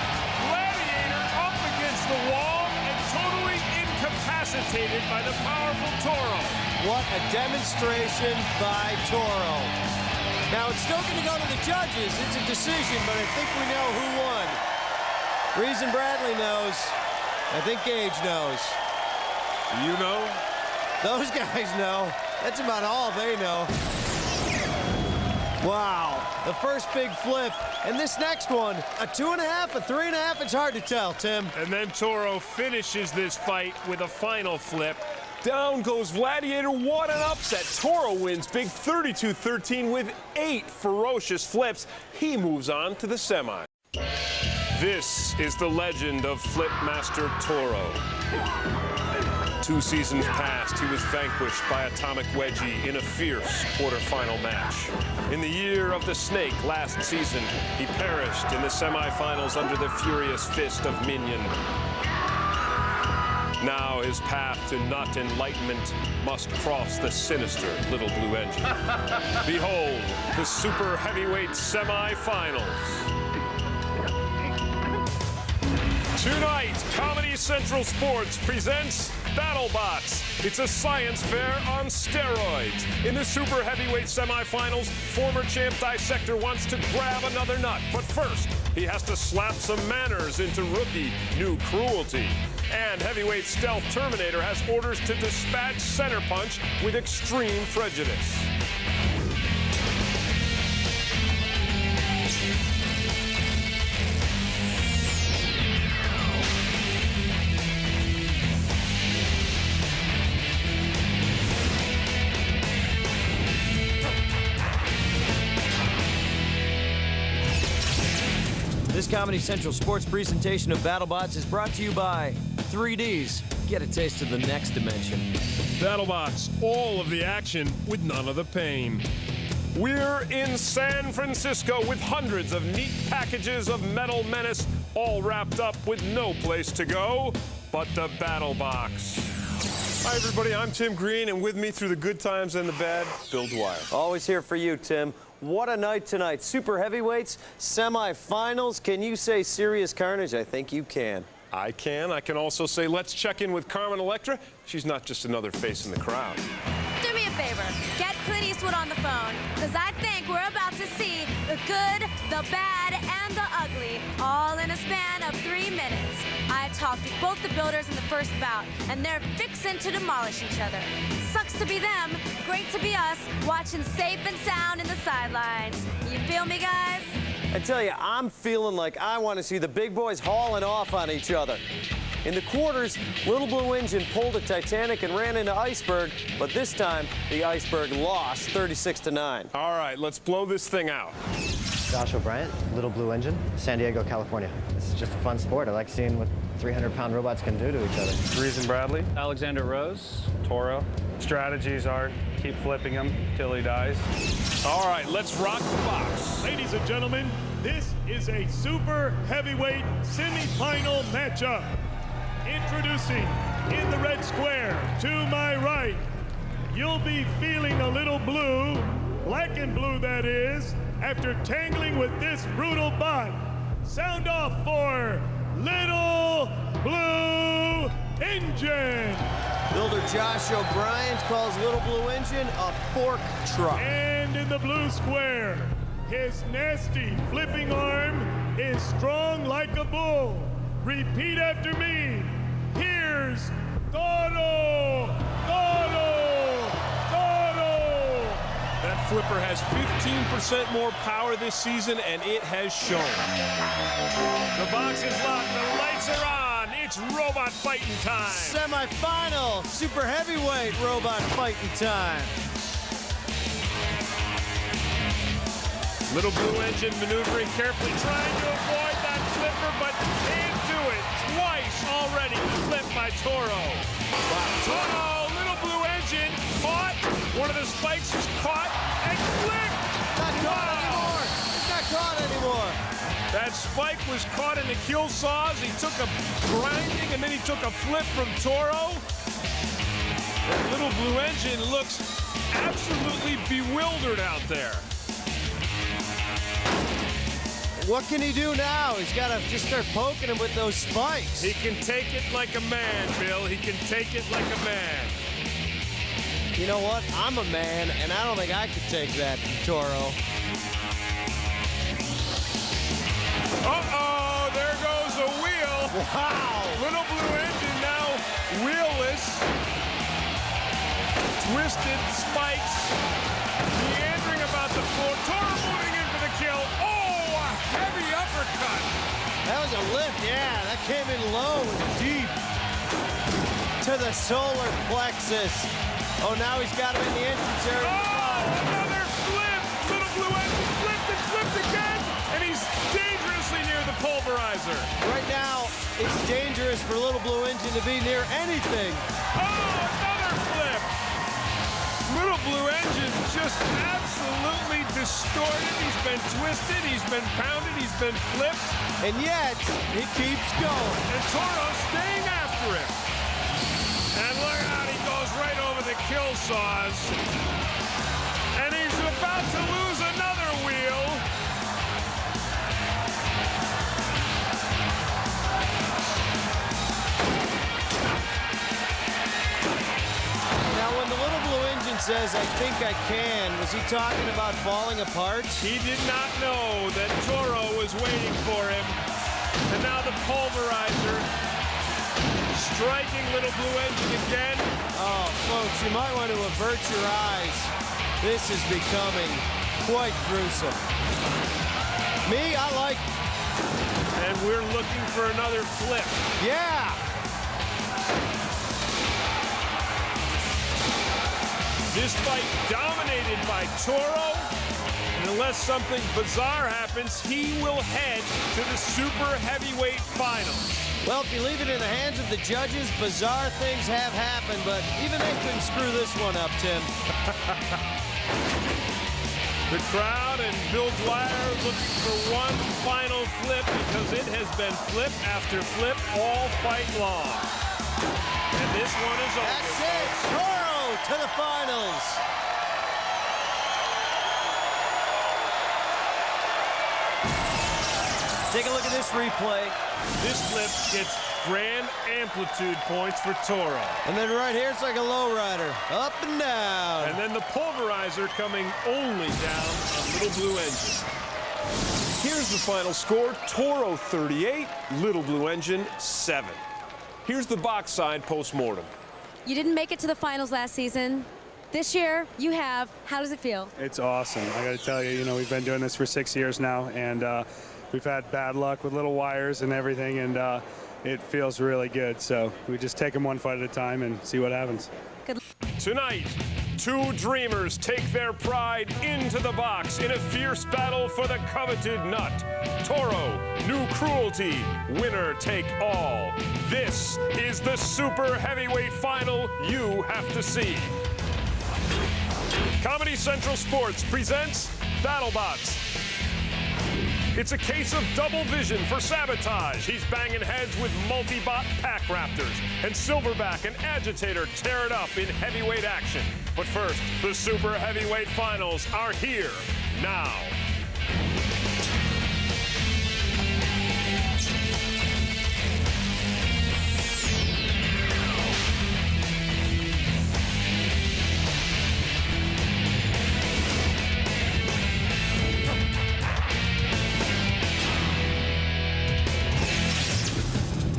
Gladiator up against the wall and totally incapacitated by the powerful Toro. What a demonstration by Toro. Now, it's still going to go to the judges. It's a decision, but I think we know who won. Reason Bradley knows. I think Gage knows. You know? Those guys know. That's about all they know. Wow, the first big flip. And this next one, a 2.5, a 3.5, it's hard to tell, Tim. And then Toro finishes this fight with a final flip. Down goes Gladiator. What an upset. Toro wins big 32-13 with 8 ferocious flips. He moves on to the semi. This is the legend of Flip Master Toro. 2 seasons past, he was vanquished by Atomic Wedgie in a fierce quarterfinal match. In the year of the snake last season, he perished in the semifinals under the furious fist of Minion. Now his path to not enlightenment must cross the sinister Little Blue Engine. Behold, the super heavyweight semifinals. Tonight, Comedy Central Sports presents BattleBots. It's a science fair on steroids. In the super heavyweight semifinals, former champ Dissector wants to grab another nut. But first, he has to slap some manners into rookie New Cruelty. And heavyweight stealth Terminator has orders to dispatch Center Punch with extreme prejudice. This Comedy Central Sports presentation of BattleBots is brought to you by 3Ds. Get a taste of the next dimension. BattleBots, all of the action with none of the pain. We're in San Francisco with hundreds of neat packages of Metal Menace, all wrapped up with no place to go but the Battle Box. Hi, everybody. I'm Tim Green, and with me through the good times and the bad, Bill Dwyer. Always here for you, Tim. What a night tonight. Super heavyweights, semifinals. Can you say serious carnage? I think you can. I can. I can also say let's check in with Carmen Electra. She's not just another face in the crowd. Do me a favor. Get Clint Eastwood on the phone, because I think we're about to see the good, the bad, and the ugly, all in a span of 3 minutes. I talked with both the builders in the first bout, and they're fixing to demolish each other. Sucks to be them, great to be us, watching safe and sound in the sidelines. You feel me, guys? I tell you, I'm feeling like I want to see the big boys hauling off on each other. In the quarters, Little Blue Engine pulled a Titanic and ran into Iceberg, but this time, the Iceberg lost 36-9. All right, let's blow this thing out. Josh O'Brien, Little Blue Engine, San Diego, California. This is just a fun sport. I like seeing what 300-pound robots can do to each other. Reason Bradley, Alexander Rose, Toro. Strategies are keep flipping him till he dies. All right, let's rock the box. Ladies and gentlemen, this is a super heavyweight semifinal matchup. Introducing in the red square, to my right, you'll be feeling a little blue, black and blue that is, after tangling with this brutal bot. Sound off for Little Blue Engine. Builder Josh O'Brien calls Little Blue Engine a fork truck. And in the blue square, His nasty flipping arm is strong like a bull. Repeat after me. Here's Toro! Toro! Toro! That flipper has 15% more power this season, and it has shown. The box is locked. The lights are on. It's robot fighting time. Semi-final, super heavyweight robot fighting time. Little Blue Engine maneuvering carefully, trying to avoid that flipper, but can't do it. Twice already flipped by Toro. Toro, Little Blue Engine, caught. One of the spikes is caught and flipped. Not caught anymore. It's not caught anymore. That spike was caught in the kill saws. He took a grinding and then he took a flip from Toro. That Little Blue Engine looks absolutely bewildered out there. What can he do now? He's got to just start poking him with those spikes. He can take it like a man, Bill. He can take it like a man. You know what? I'm a man, and I don't think I could take that from Toro. Uh-oh, there goes a wheel. Wow. Little Blue Engine now wheelless. Twisted spikes. Meandering about the floor. Toro moving in for the kill. Oh, a heavy uppercut. That was a lift, yeah. That came in low and deep to the solar plexus. Oh, now he's got him in the entrance area. Oh, another flip. Little Blue Engine flipped and flipped again. And he's dangerously near the pulverizer. Right now, it's dangerous for Little Blue Engine to be near anything. Oh, another flip. Little Blue Engine just absolutely distorted. He's been twisted, he's been pounded, he's been flipped. And yet, he keeps going. And Toro's staying after him. And look out, he goes right over the kill saws. And he's about to lose another wheel. Now, when the Little Blue Engine says, "I think I can," was he talking about falling apart? He did not know that Toro was waiting for him. And now the pulverizer striking Little Blue Engine again. Oh, folks, you might want to avert your eyes. This is becoming quite gruesome. Me, I like it. And we're looking for another flip. Yeah! This fight dominated by Toro. And unless something bizarre happens, he will head to the super heavyweight finals. Well, if you leave it in the hands of the judges, bizarre things have happened, but even they couldn't screw this one up, Tim. The crowd and Bill Dwyer looking for one final flip because it has been flip after flip all fight long. And this one is over. That's it. Toro to the finals. Take a look at this replay. This flip gets grand amplitude points for Toro. And then right here, it's like a lowrider. Up and down. And then the pulverizer coming only down on Little Blue Engine. Here's the final score. Toro 38, Little Blue Engine 7. Here's the box side post-mortem. You didn't make it to the finals last season. This year, you have. How does it feel? It's awesome. I got to tell you, we've been doing this for 6 years now, and we've had bad luck with little wires and everything, and it feels really good. So we just take them one fight at a time and see what happens. Good. Tonight, two dreamers take their pride into the box in a fierce battle for the coveted nut. Toro, New Cruelty, winner take all. This is the super heavyweight final you have to see. Comedy Central Sports presents BattleBots. It's a case of double vision for Sabotage. He's banging heads with multi-bot pack raptors. And Silverback and Agitator tear it up in heavyweight action. But first, the super heavyweight finals are here now.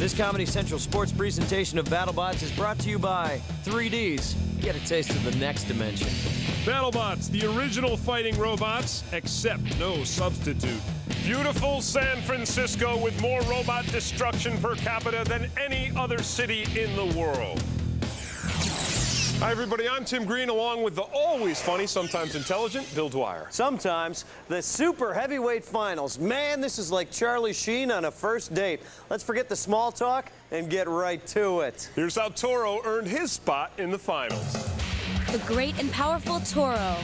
This Comedy Central sports presentation of BattleBots is brought to you by 3Ds. Get a taste of the next dimension. BattleBots, the original fighting robots, except no substitute. Beautiful San Francisco with more robot destruction per capita than any other city in the world. Hi, everybody. I'm Tim Green, along with the always funny, sometimes intelligent Bill Dwyer. Sometimes the super heavyweight finals. Man, this is like Charlie Sheen on a first date. Let's forget the small talk and get right to it. Here's how Toro earned his spot in the finals. The great and powerful Toro.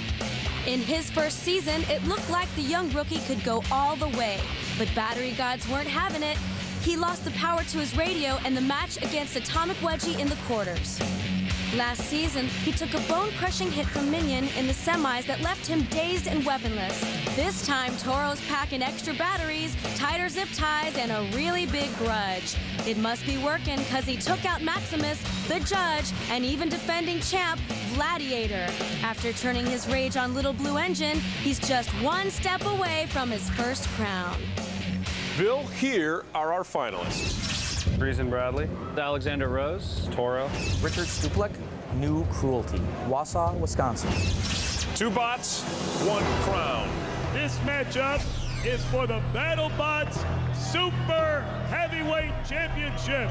In his first season, it looked like the young rookie could go all the way, but battery gods weren't having it. He lost the power to his radio in the match against Atomic Wedgie in the quarters. Last season, he took a bone-crushing hit from Minion in the semis that left him dazed and weaponless. This time, Toro's packing extra batteries, tighter zip ties, and a really big grudge. It must be working, because he took out Maximus, the judge, and even defending champ, Gladiator. After turning his rage on Little Blue Engine, he's just one step away from his first crown. Bill, here are our finalists. Reason Bradley, Alexander Rose, Toro. Richard Stuplick, New Cruelty, Wausau, Wisconsin. 2 bots, 1 crown. This matchup is for the BattleBots Super Heavyweight Championship.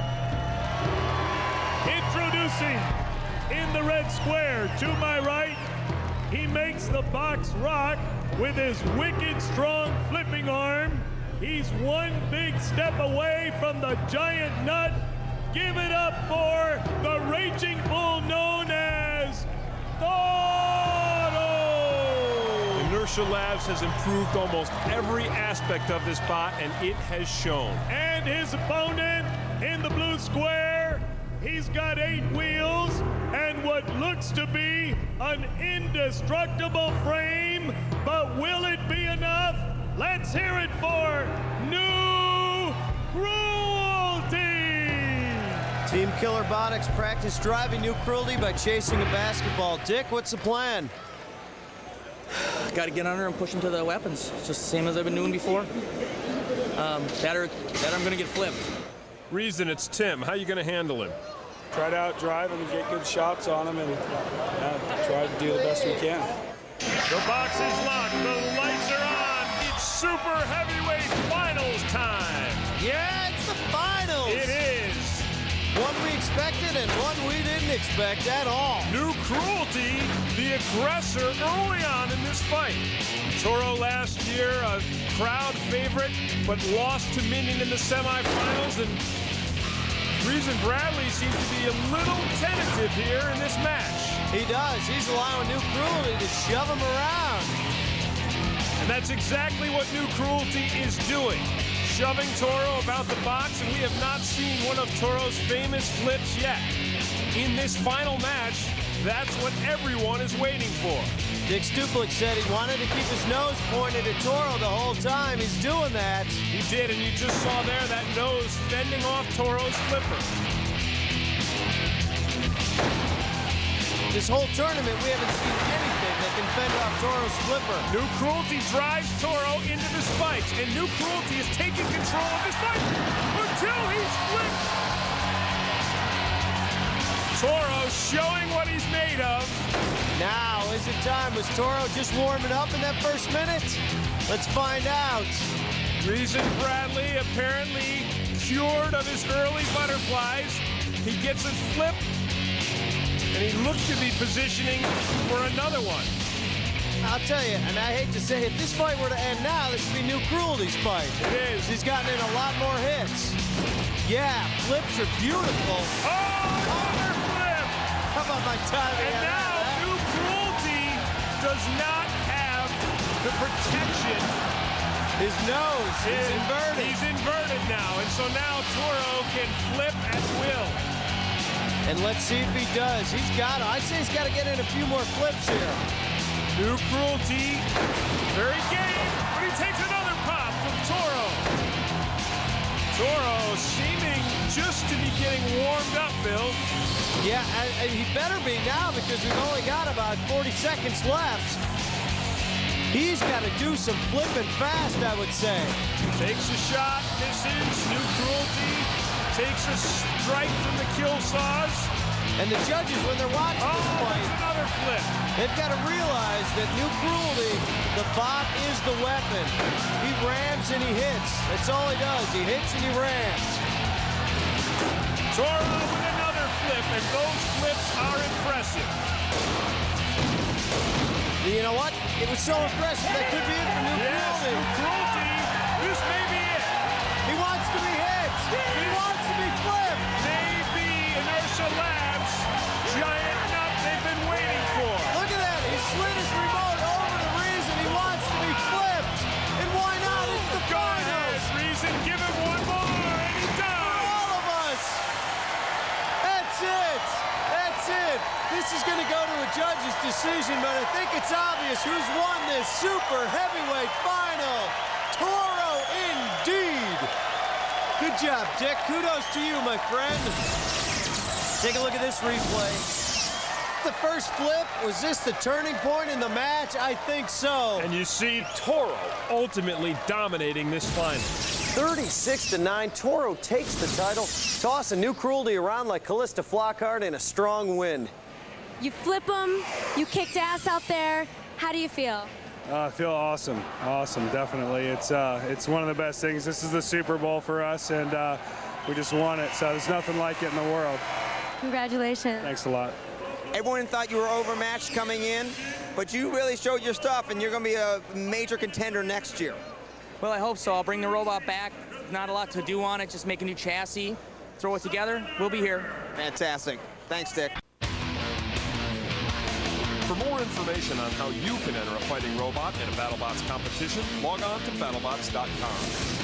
Introducing in the red square, to my right, he makes the box rock with his wicked strong flipping arm. He's one big step away from the giant nut. Give it up for the raging bull known as Toro! Inertia Labs has improved almost every aspect of this bot, and it has shown. And his opponent in the blue square, he's got 8 wheels and what looks to be an indestructible frame, but will it be enough? Let's hear it for New Cruelty! Team Killer Botics practice driving New Cruelty by chasing a basketball. Dick, what's the plan? Got to get under and push him to the weapons. It's just the same as I've been doing before. That I'm going to get flipped. Reason, it's Tim. How you going to handle him? Try to outdrive him and get good shots on him and try to do the best we can. The box is locked. The lights are on. Super heavyweight finals time. Yeah, it's the finals. It is. One we expected and one we didn't expect at all. New Cruelty, the aggressor early on in this fight. Toro last year, a crowd favorite, but lost to Minion in the semifinals. And Reason Bradley seems to be a little tentative here in this match. He does. He's allowing New Cruelty to shove him around. And that's exactly what New Cruelty is doing. Shoving Toro about the box, and we have not seen one of Toro's famous flips yet. In this final match, that's what everyone is waiting for. Dick Stuplick said he wanted to keep his nose pointed at Toro the whole time. He's doing that. He did, and you just saw there that nose fending off Toro's flipper. This whole tournament, we haven't seen anything that can fend off Toro's flipper. New Cruelty drives Toro into the spikes, and New Cruelty is taking control of this fight until he's flipped. Toro showing what he's made of. Now, is it time? Was Toro just warming up in that first minute? Let's find out. Reason Bradley apparently cured of his early butterflies. He gets his flip. And he looks to be positioning for another one. I'll tell you, and I hate to say it, this fight were to end now, this would be New Cruelty's fight. It is. He's gotten in a lot more hits. Yeah, flips are beautiful. Oh, another flip! How about my timing? And now New Cruelty does not have the protection. His nose is inverted. He's inverted now, and so now Toro can flip at will. And let's see if he does. He's got to. I'd say he's got to get in a few more flips here. New Cruelty, very game, but he takes another pop from Toro. Toro seeming just to be getting warmed up, Bill. Yeah, and he better be now because we've only got about 40 seconds left. He's got to do some flipping fast, I would say. Takes a shot, misses. New Cruelty takes a strike from the kill saws. And the judges, when they're watching this fight, another flip. They've got to realize that New Cruelty, the bot is the weapon. He rams and he hits. That's all he does. He hits and he rams. Toro with another flip, and those flips are impressive. You know what? It was so impressive. That could be it for New Cruelty. New Cruelty. This may be it. He wants to be hit. He wants to be flipped. Maybe Inertia Labs, giant nut they've been waiting for. Look at that. He slid his remote over to Reason. He wants to be flipped. And why not? It's the Go finals. ahead, Reason. Give him one more, and he does. For all of us. That's it. That's it. This is going to go to a judge's decision, but I think it's obvious who's won this super heavyweight final. Toro indeed. Good job, Dick. Kudos to you, my friend. Take a look at this replay. The first flip, was this the turning point in the match? I think so. And you see Toro ultimately dominating this final. 36-9, Toro takes the title, tossing New Cruelty around like Callista Flockhart in a strong wind. You flip them, you kicked ass out there. How do you feel? I feel awesome, definitely. It's one of the best things. This is the Super Bowl for us, and we just won it, so there's nothing like it in the world. Congratulations. Thanks a lot. Everyone thought you were overmatched coming in, but you really showed your stuff, and you're going to be a major contender next year. Well, I hope so. I'll bring the robot back. Not a lot to do on it, just make a new chassis, throw it together. We'll be here. Fantastic. Thanks, Dick. For more information on how you can enter a fighting robot in a BattleBots competition, log on to BattleBots.com.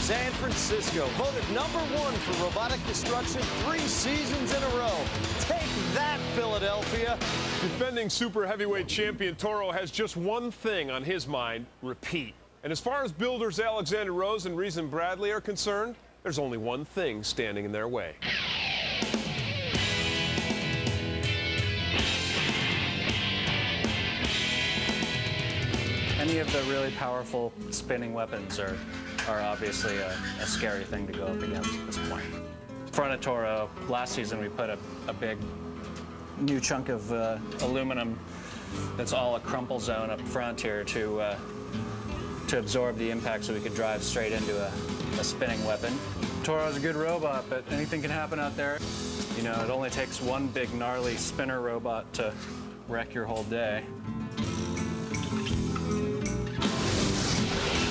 San Francisco, voted #1 for robotic destruction 3 seasons in a row. Take that, Philadelphia. Defending super heavyweight champion Toro has just one thing on his mind: repeat. And as far as builders Alexander Rose and Reason Bradley are concerned, there's only one thing standing in their way. Any of the really powerful spinning weapons are obviously a scary thing to go up against at this point. In front of Toro, last season we put a big new chunk of aluminum that's all a crumple zone up front here to absorb the impact so we could drive straight into a spinning weapon. Toro's a good robot, but anything can happen out there. You know, it only takes one big gnarly spinner robot to wreck your whole day.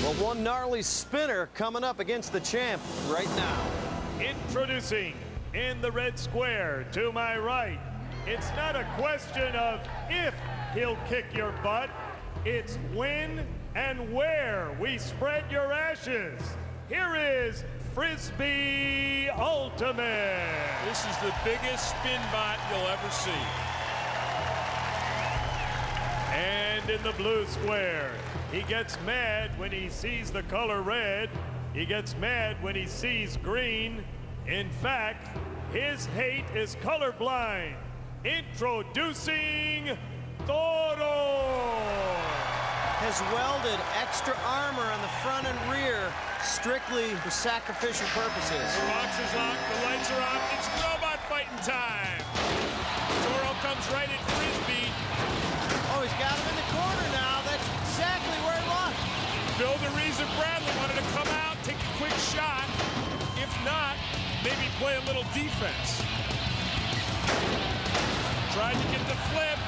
Well, one gnarly spinner coming up against the champ right now. Introducing in the red square to my right, it's not a question of if he'll kick your butt, it's when and where we spread your ashes. Here is Frisbee Ultimate. This is the biggest spin bot you'll ever see. And in the blue square, he gets mad when he sees the color red. He gets mad when he sees green. In fact, his hate is colorblind. Introducing Toro. Has welded extra armor on the front and rear strictly for sacrificial purposes. The box is locked, the lights are on, it's robot fighting time. Toro comes right at Frisbee. Oh, he's got him in the corner now. That's exactly where he wants. Builder Reason Bradley wanted to come out, take a quick shot. If not, maybe play a little defense. Tried to get the flip.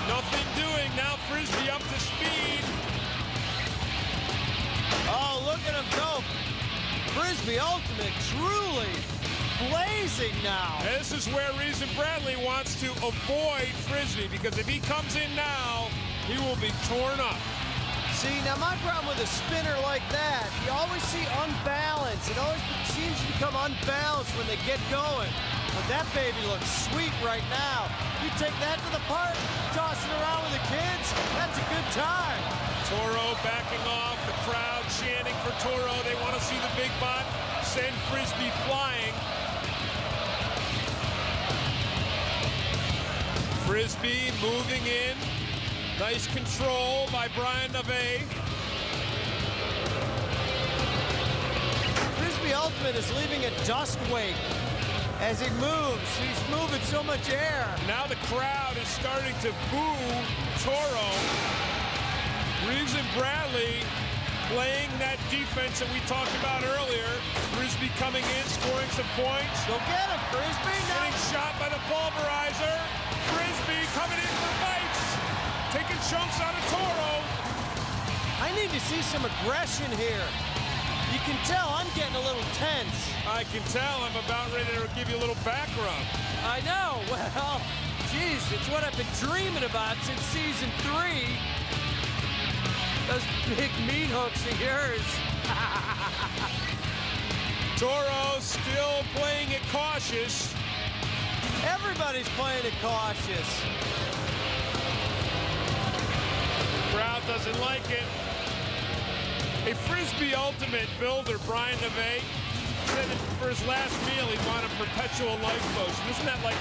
Nothing doing. Now Frisbee up to speed. Oh, look at him go. Frisbee Ultimate truly blazing now. And this is where Reason Bradley wants to avoid Frisbee, because if he comes in now, he will be torn up. See, now my problem with a spinner like that, you always see unbalance. It always seems to become unbalanced when they get going. But that baby looks sweet right now. You take that to the park, toss it around with the kids, that's a good time. Toro backing off, the crowd chanting for Toro. They want to see the big bot send Frisbee flying. Frisbee moving in. Nice control by Brian Nave. Frisbee Frisbee Ultimate is leaving a dust wake as he moves. He's moving so much air. Now the crowd is starting to boo Toro. Reeves and Bradley playing that defense that we talked about earlier. Frisbee coming in, scoring some points. Go get him, Frisbee. Getting shot by the pulverizer. Frisbee coming in for bites. Taking chunks out of Toro. I need to see some aggression here. You can tell I'm getting a little tense. I can tell I'm about ready to give you a little back rub. I know. Well, geez, it's what I've been dreaming about since season 3. Those big meat hooks of yours. Toro still playing it cautious. Everybody's playing it cautious. Crowd doesn't like it. A Frisbee Ultimate builder, Brian Neve, said that for his last meal he wanted perpetual life potion. Isn't that like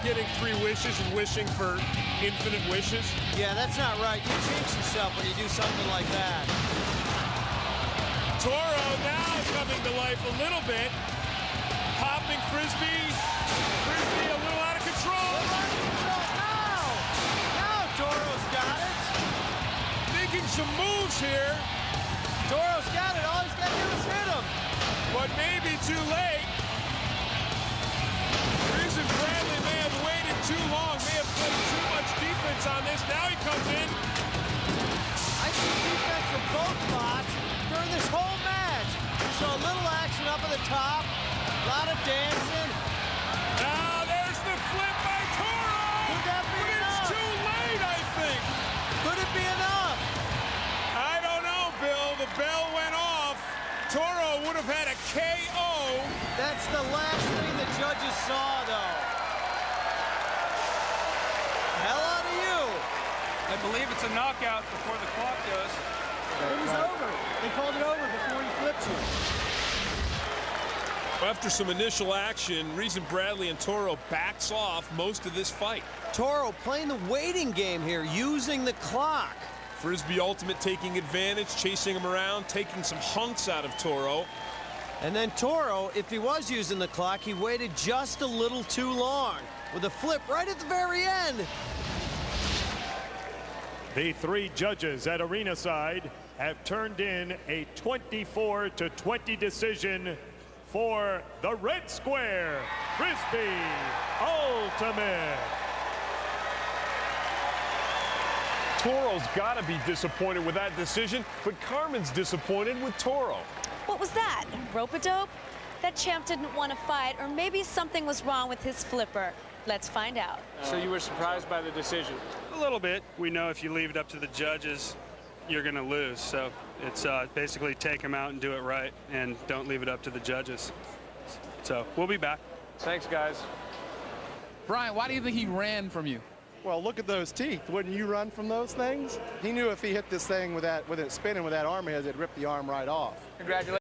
getting 3 wishes and wishing for infinite wishes? Yeah, that's not right. You jinx yourself when you do something like that. Toro now is coming to life a little bit. Popping Frisbee. Frisbee a little out of control. Now Toro's got it. Making some moves here. Toro's got it. All he's got to do is hit him. But maybe too late. Reeves and Bradley may have waited too long, may have played too much defense on this. Now he comes in. I see defense from both spots during this whole match. We saw a little action up at the top, a lot of dancing. Now there's the flip by Toro. Could that be enough? It's too late, I think. Could it be enough? I don't know, Bill. The bell went off. Toro would have had a KO. That's the last thing the judges saw, though. Hell out of you. I believe it's a knockout before the clock goes. It was over. They called it over before he flipped you. After some initial action, Reeves and Bradley and Toro backs off most of this fight. Toro playing the waiting game here, using the clock. Frisbee Ultimate taking advantage, chasing him around, taking some hunks out of Toro. And then Toro, if he was using the clock, he waited just a little too long with a flip right at the very end. The 3 judges at arena side have turned in a 24-20 decision for the red square, Frisbee Ultimate. Toro's got to be disappointed with that decision, but Carmen's disappointed with Toro. What was that? Rope-a-dope? That champ didn't want to fight, or maybe something was wrong with his flipper. Let's find out. So you were surprised by the decision? A little bit. We know if you leave it up to the judges, you're going to lose. So it's basically take them out and do it right, and don't leave it up to the judges. So we'll be back. Thanks, guys. Brian, why do you think he ran from you? Well, look at those teeth. Wouldn't you run from those things? He knew if he hit this thing with it spinning with that arm, it'd rip the arm right off. Congratulations.